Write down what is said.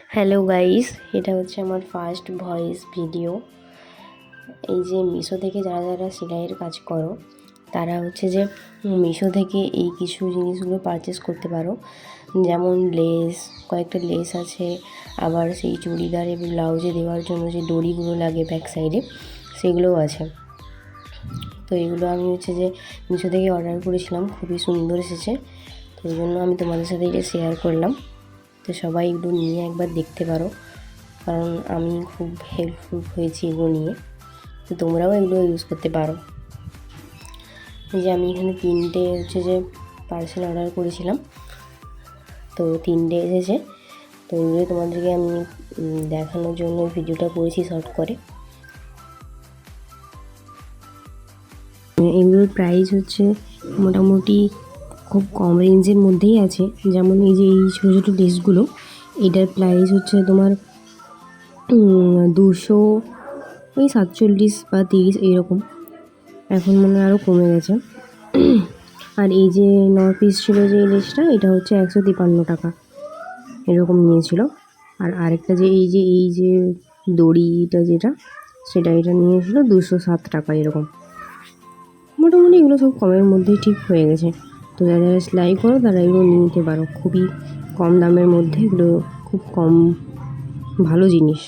Hello guys, এটা হচ্ছে আমার ফার্স্ট ভয়েস ভিডিও। এই যে মিশো থেকে যারা যারা সেলাইয়ের কাজ করো তারা হচ্ছে যে মিশো থেকে এই কিছু জিনিসগুলো পারচেস করতে পারো। যেমন লেস, কয়েকটা লেস আছে, আবার সেই চুড়িদার এবং ব্লাউজে দেওয়ার জন্য যে দড়িগুলো লাগে ব্যাক সাইডে সেগুলোও আছে। তো এগুলো আমি হচ্ছে যে মিশো থেকে অর্ডার করেছিলাম, খুবই সুন্দর এসেছে। তো ওই জন্য আমি তোমাদের সাথে এটা শেয়ার করলাম। তো সবাই এগুলো নিয়ে একবার দেখতে পারো, কারণ আমি খুব হেল্পফুল হয়েছি এগুলো নিয়ে। তো তোমরাও এগুলো ইউজ করতে পারো। এই যে আমি এখানে 3টে হচ্ছে যে পার্সেল অর্ডার করেছিলাম, তো 3টে এসেছে। তো এগুলো তোমাদেরকে আমি দেখানোর জন্য ভিডিওটা করেছি শর্ট করে। এগুলোর প্রাইস হচ্ছে মোটামুটি খুব কম রেঞ্জের মধ্যেই আছে। যেমন এই যে এই ছোটো ছোটো ড্রেসগুলো, এটার প্রাইস হচ্ছে তোমার 247 বা 30 এরকম। এখন মনে হয় আরও কমে গেছে। আর এই যে 9 পিস ছিল যে এই ড্রেসটা, এটা হচ্ছে 153 টাকা এরকম নিয়েছিল। আর আরেকটা যে এই যে দড়িটা যেটা, এটা নিয়েছিল 207 টাকা এরকম। মোটামুটি এগুলো সব কমের মধ্যেই ঠিক হয়ে গেছে। তো যারা যারা সেলাই করো তারা এগুলো নিয়ে নিতে পারো, খুবই কম দামের মধ্যে। এগুলো খুব কম ভালো জিনিস।